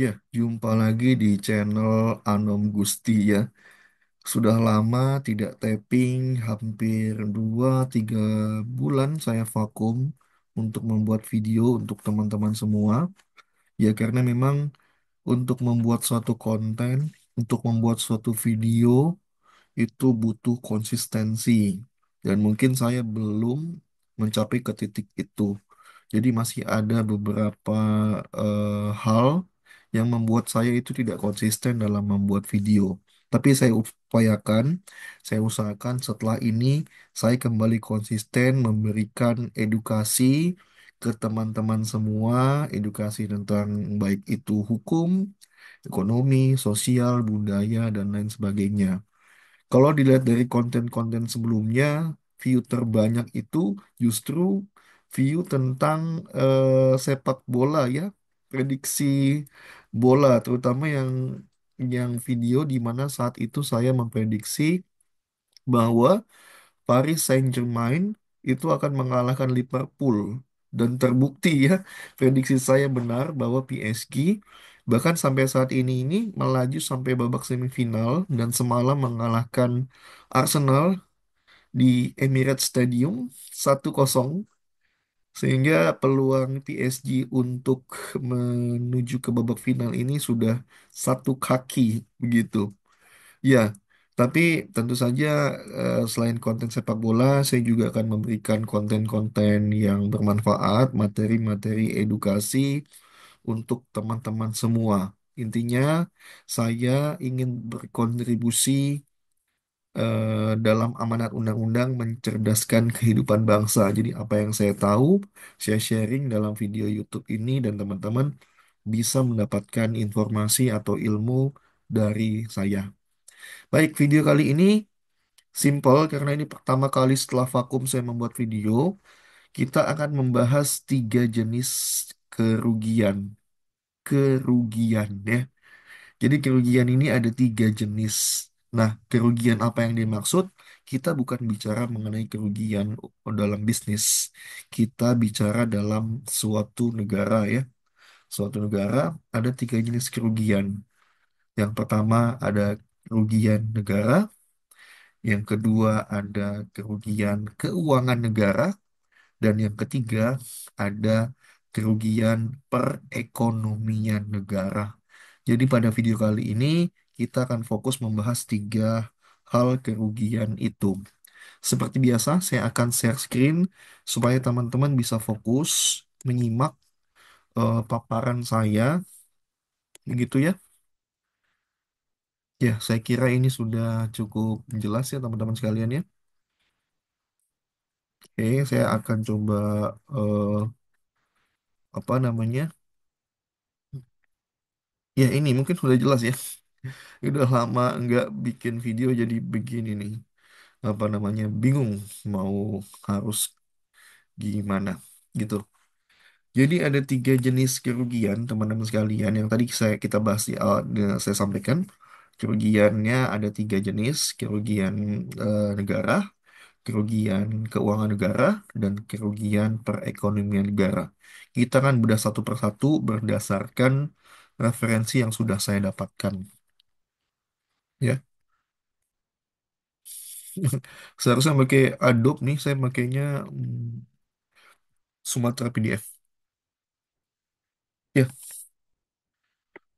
Ya, jumpa lagi di channel Anom Gusti ya. Sudah lama tidak tapping, hampir 2-3 bulan saya vakum untuk membuat video untuk teman-teman semua. Ya, karena memang untuk membuat suatu konten, untuk membuat suatu video, itu butuh konsistensi. Dan mungkin saya belum mencapai ke titik itu. Jadi masih ada beberapa hal yang membuat saya itu tidak konsisten dalam membuat video. Tapi saya usahakan setelah ini saya kembali konsisten memberikan edukasi ke teman-teman semua, edukasi tentang baik itu hukum, ekonomi, sosial, budaya, dan lain sebagainya. Kalau dilihat dari konten-konten sebelumnya, view terbanyak itu justru view tentang sepak bola ya, prediksi bola, terutama yang video di mana saat itu saya memprediksi bahwa Paris Saint-Germain itu akan mengalahkan Liverpool. Dan terbukti ya, prediksi saya benar bahwa PSG bahkan sampai saat ini melaju sampai babak semifinal dan semalam mengalahkan Arsenal di Emirates Stadium 1-0 sehingga peluang PSG untuk menuju ke babak final ini sudah satu kaki begitu. Ya, tapi tentu saja selain konten sepak bola, saya juga akan memberikan konten-konten yang bermanfaat, materi-materi edukasi untuk teman-teman semua. Intinya, saya ingin berkontribusi dalam amanat undang-undang mencerdaskan kehidupan bangsa. Jadi apa yang saya tahu, saya sharing dalam video YouTube ini dan teman-teman bisa mendapatkan informasi atau ilmu dari saya. Baik, video kali ini simple karena ini pertama kali setelah vakum saya membuat video. Kita akan membahas 3 jenis kerugian. Kerugian ya. Jadi kerugian ini ada 3 jenis. Nah, kerugian apa yang dimaksud? Kita bukan bicara mengenai kerugian dalam bisnis. Kita bicara dalam suatu negara ya. Suatu negara ada 3 jenis kerugian. Yang pertama ada kerugian negara. Yang kedua ada kerugian keuangan negara. Dan yang ketiga ada kerugian perekonomian negara. Jadi pada video kali ini kita akan fokus membahas 3 hal kerugian itu. Seperti biasa, saya akan share screen supaya teman-teman bisa fokus menyimak paparan saya, begitu ya. Ya, saya kira ini sudah cukup jelas ya teman-teman sekalian ya. Oke, saya akan coba eh, apa namanya? Ya, ini mungkin sudah jelas ya. Udah lama nggak bikin video jadi begini nih. Apa namanya? Bingung mau harus gimana gitu. Jadi ada 3 jenis kerugian teman-teman sekalian yang tadi kita bahas di awal, saya sampaikan kerugiannya ada 3 jenis kerugian negara, kerugian keuangan negara, dan kerugian perekonomian negara. Kita kan bedah satu persatu berdasarkan referensi yang sudah saya dapatkan. Ya, seharusnya pakai Adobe nih, saya makainya Sumatra PDF. Ya,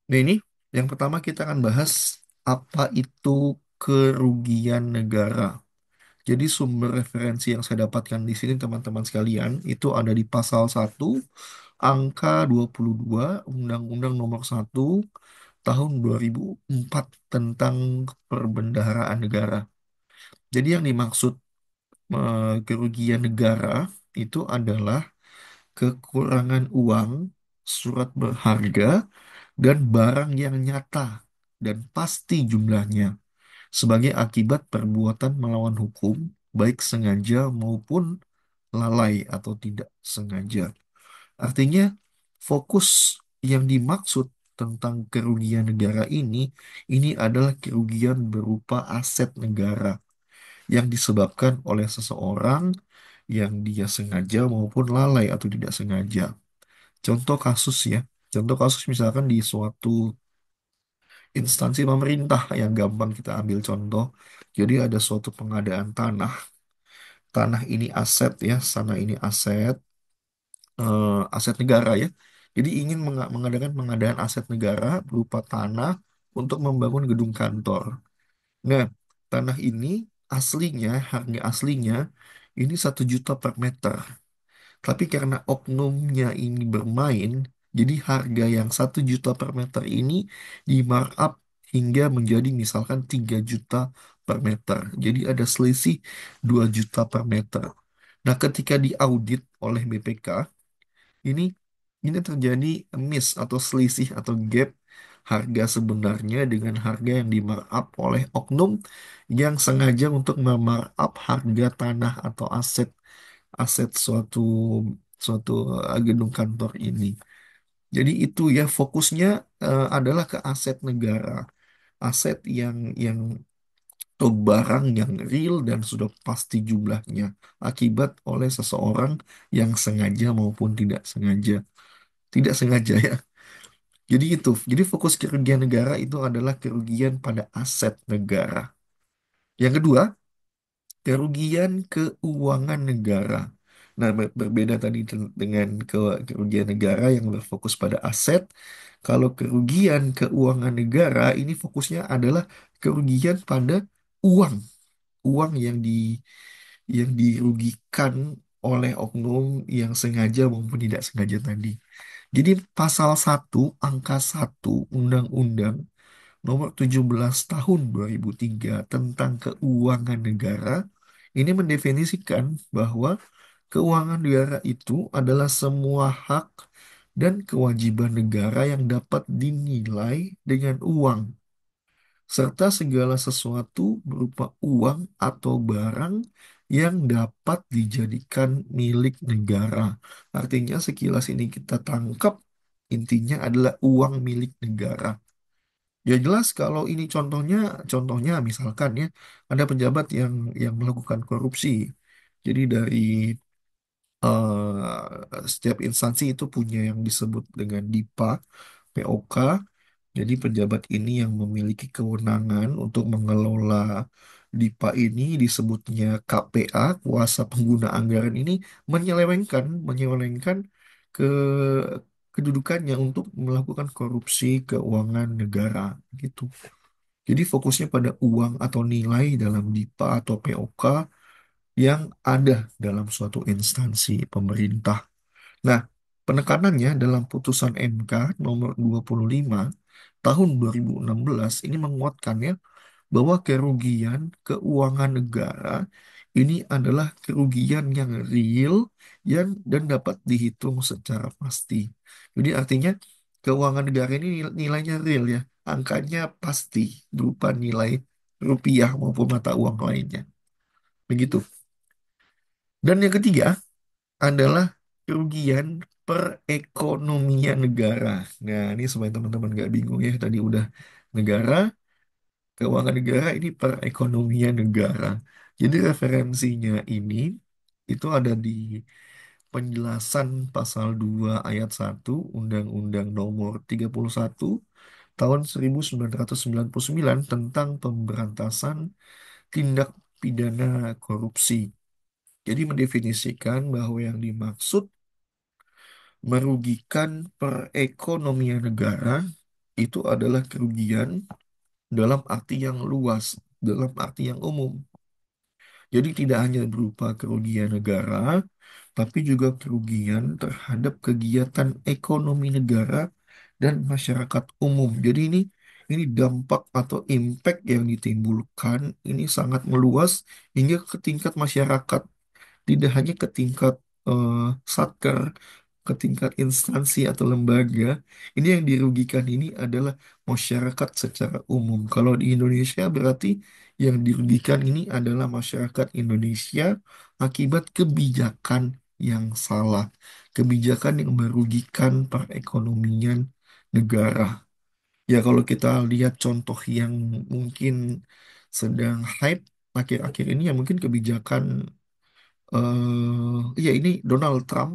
nah ini yang pertama kita akan bahas apa itu kerugian negara. Jadi sumber referensi yang saya dapatkan di sini teman-teman sekalian itu ada di pasal 1 angka 22 Undang-Undang Nomor 1 tahun 2004 tentang perbendaharaan negara. Jadi yang dimaksud kerugian negara itu adalah kekurangan uang, surat berharga, dan barang yang nyata dan pasti jumlahnya sebagai akibat perbuatan melawan hukum, baik sengaja maupun lalai atau tidak sengaja. Artinya, fokus yang dimaksud tentang kerugian negara ini adalah kerugian berupa aset negara yang disebabkan oleh seseorang yang dia sengaja maupun lalai atau tidak sengaja. Contoh kasus ya. Contoh kasus misalkan di suatu instansi pemerintah yang gampang kita ambil contoh. Jadi ada suatu pengadaan tanah. Tanah ini aset ya, tanah ini aset, aset negara ya. Jadi ingin mengadakan pengadaan aset negara berupa tanah untuk membangun gedung kantor. Nah, tanah ini aslinya, harga aslinya ini 1 juta per meter. Tapi karena oknumnya ini bermain, jadi harga yang 1 juta per meter ini di markup hingga menjadi misalkan 3 juta per meter. Jadi ada selisih 2 juta per meter. Nah, ketika diaudit oleh BPK, ini ini terjadi miss atau selisih atau gap harga sebenarnya dengan harga yang di markup oleh oknum yang sengaja untuk memarkup harga tanah atau aset aset suatu suatu gedung kantor ini. Jadi itu ya fokusnya adalah ke aset negara, aset yang atau barang yang real dan sudah pasti jumlahnya akibat oleh seseorang yang sengaja maupun tidak sengaja. Tidak sengaja ya. Jadi itu. Jadi fokus kerugian negara itu adalah kerugian pada aset negara. Yang kedua, kerugian keuangan negara. Nah, berbeda tadi dengan kerugian negara yang berfokus pada aset. Kalau kerugian keuangan negara ini fokusnya adalah kerugian pada uang, uang yang dirugikan oleh oknum yang sengaja maupun tidak sengaja tadi. Jadi pasal 1 angka 1 Undang-Undang Nomor 17 Tahun 2003 tentang Keuangan Negara ini mendefinisikan bahwa keuangan negara itu adalah semua hak dan kewajiban negara yang dapat dinilai dengan uang, serta segala sesuatu berupa uang atau barang yang dapat dijadikan milik negara. Artinya sekilas ini kita tangkap, intinya adalah uang milik negara. Ya jelas kalau ini contohnya misalkan ya ada pejabat yang melakukan korupsi. Jadi dari setiap instansi itu punya yang disebut dengan DIPA, POK. Jadi pejabat ini yang memiliki kewenangan untuk mengelola DIPA ini disebutnya KPA, kuasa pengguna anggaran ini menyelewengkan ke kedudukannya untuk melakukan korupsi keuangan negara gitu. Jadi fokusnya pada uang atau nilai dalam DIPA atau POK yang ada dalam suatu instansi pemerintah. Nah, penekanannya dalam putusan MK nomor 25 tahun 2016 ini menguatkannya bahwa kerugian keuangan negara ini adalah kerugian yang real dan dapat dihitung secara pasti. Jadi artinya keuangan negara ini nilainya real ya, angkanya pasti berupa nilai rupiah maupun mata uang lainnya. Begitu. Dan yang ketiga adalah kerugian perekonomian negara. Nah, ini supaya teman-teman nggak bingung ya, tadi udah negara, keuangan negara, ini perekonomian negara. Jadi referensinya ini itu ada di penjelasan pasal 2 ayat 1 Undang-Undang Nomor 31 tahun 1999 tentang pemberantasan tindak pidana korupsi. Jadi mendefinisikan bahwa yang dimaksud merugikan perekonomian negara itu adalah kerugian dalam arti yang luas, dalam arti yang umum. Jadi tidak hanya berupa kerugian negara, tapi juga kerugian terhadap kegiatan ekonomi negara dan masyarakat umum. Jadi ini dampak atau impact yang ditimbulkan ini sangat meluas hingga ke tingkat masyarakat, tidak hanya ke tingkat eh, satker, ke tingkat instansi atau lembaga. Ini yang dirugikan ini adalah masyarakat secara umum. Kalau di Indonesia berarti yang dirugikan ini adalah masyarakat Indonesia akibat kebijakan yang salah, kebijakan yang merugikan perekonomian negara. Ya kalau kita lihat contoh yang mungkin sedang hype akhir-akhir ini ya mungkin kebijakan ya ini Donald Trump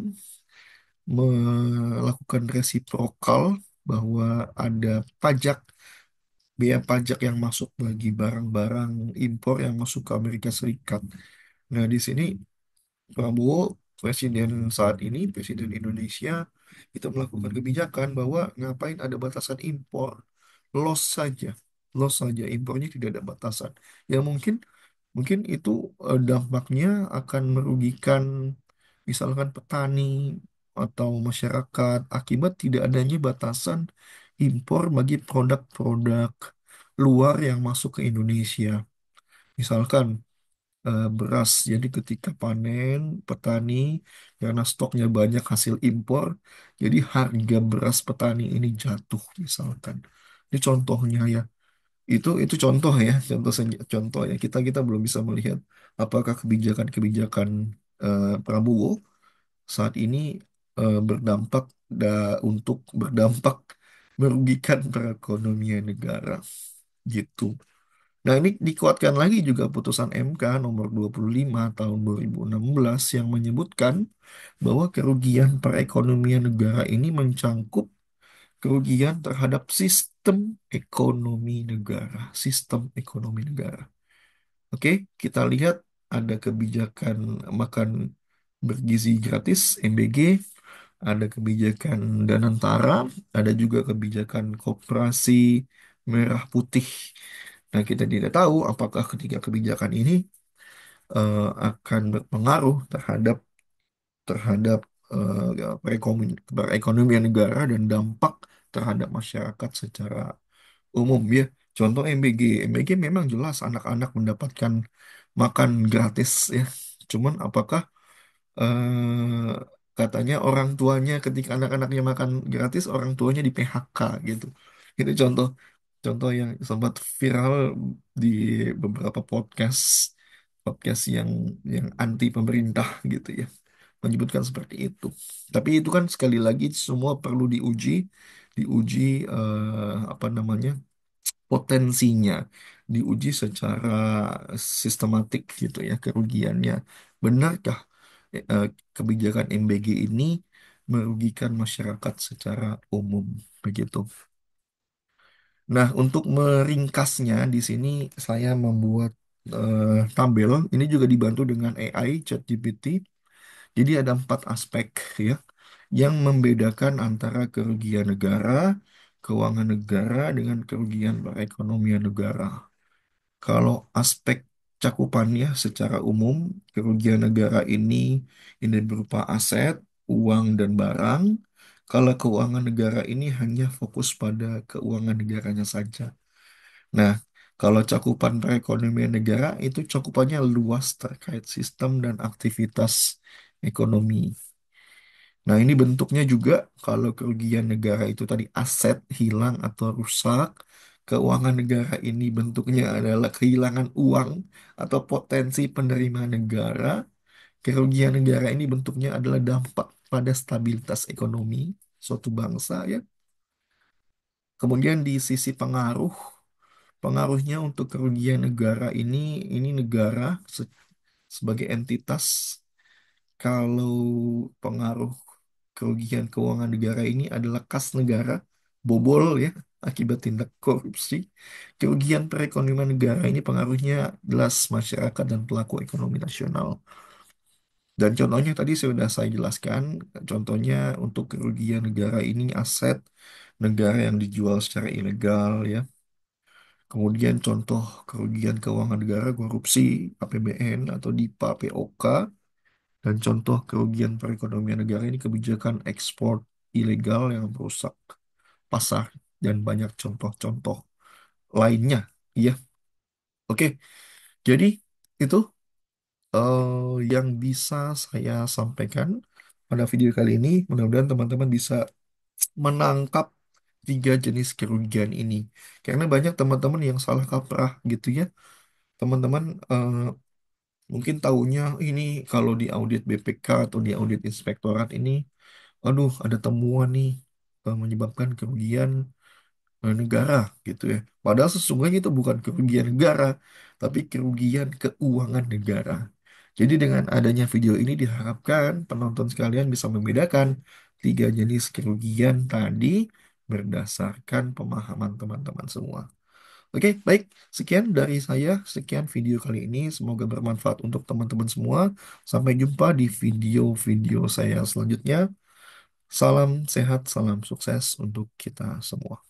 melakukan resiprokal, bahwa ada pajak, biaya pajak yang masuk bagi barang-barang impor yang masuk ke Amerika Serikat. Nah, di sini Prabowo, presiden saat ini, presiden Indonesia, itu melakukan kebijakan bahwa ngapain ada batasan impor, loss saja, loss saja, impornya tidak ada batasan. Ya mungkin mungkin itu dampaknya akan merugikan misalkan petani atau masyarakat akibat tidak adanya batasan impor bagi produk-produk luar yang masuk ke Indonesia. Misalkan beras. Jadi ketika panen, petani karena stoknya banyak hasil impor, jadi harga beras petani ini jatuh misalkan. Ini contohnya ya. Itu contoh ya, contoh ya. Kita belum bisa melihat apakah kebijakan-kebijakan Prabowo saat ini berdampak untuk berdampak merugikan perekonomian negara gitu. Nah, ini dikuatkan lagi juga putusan MK nomor 25 tahun 2016 yang menyebutkan bahwa kerugian perekonomian negara ini mencangkup kerugian terhadap sistem ekonomi negara, sistem ekonomi negara. Oke, kita lihat ada kebijakan makan bergizi gratis (MBG), ada kebijakan Danantara, ada juga kebijakan koperasi merah putih. Nah, kita tidak tahu apakah ketiga kebijakan ini akan berpengaruh terhadap terhadap perekonomian negara dan dampak terhadap masyarakat secara umum ya. Contoh MBG, MBG memang jelas anak-anak mendapatkan makan gratis ya. Cuman apakah eh, katanya orang tuanya ketika anak-anaknya makan gratis, orang tuanya di PHK gitu. Itu contoh contoh yang sempat viral di beberapa podcast podcast yang anti pemerintah gitu ya, menyebutkan seperti itu. Tapi itu kan sekali lagi semua perlu diuji apa namanya, potensinya, diuji secara sistematik gitu ya kerugiannya. Benarkah kebijakan MBG ini merugikan masyarakat secara umum begitu? Nah, untuk meringkasnya di sini saya membuat tabel. Ini juga dibantu dengan AI ChatGPT. Jadi ada 4 aspek ya yang membedakan antara kerugian negara, keuangan negara dengan kerugian perekonomian negara. Kalau aspek cakupannya secara umum, kerugian negara ini berupa aset, uang, dan barang. Kalau keuangan negara ini hanya fokus pada keuangan negaranya saja. Nah, kalau cakupan perekonomian negara itu cakupannya luas terkait sistem dan aktivitas ekonomi. Nah, ini bentuknya juga kalau kerugian negara itu tadi aset hilang atau rusak, keuangan negara ini bentuknya adalah kehilangan uang atau potensi penerimaan negara. Kerugian negara ini bentuknya adalah dampak pada stabilitas ekonomi suatu bangsa ya. Kemudian di sisi pengaruh, pengaruhnya untuk kerugian negara ini negara sebagai entitas, kalau pengaruh kerugian keuangan negara ini adalah kas negara bobol ya akibat tindak korupsi. Kerugian perekonomian negara ini pengaruhnya jelas masyarakat dan pelaku ekonomi nasional. Dan contohnya tadi sudah saya jelaskan, contohnya untuk kerugian negara ini aset negara yang dijual secara ilegal ya. Kemudian contoh kerugian keuangan negara korupsi, APBN atau DIPA, POK. Dan contoh kerugian perekonomian negara ini kebijakan ekspor ilegal yang merusak pasar dan banyak contoh-contoh lainnya. Iya, oke. Jadi itu eh, yang bisa saya sampaikan pada video kali ini. Mudah-mudahan teman-teman bisa menangkap 3 jenis kerugian ini. Karena banyak teman-teman yang salah kaprah gitu ya. Teman-teman mungkin tahunya ini kalau di audit BPK atau di audit inspektorat ini, aduh ada temuan nih menyebabkan kerugian negara gitu ya. Padahal sesungguhnya itu bukan kerugian negara, tapi kerugian keuangan negara. Jadi dengan adanya video ini diharapkan penonton sekalian bisa membedakan tiga jenis kerugian tadi berdasarkan pemahaman teman-teman semua. Oke, baik. Sekian dari saya. Sekian video kali ini. Semoga bermanfaat untuk teman-teman semua. Sampai jumpa di video-video saya selanjutnya. Salam sehat, salam sukses untuk kita semua.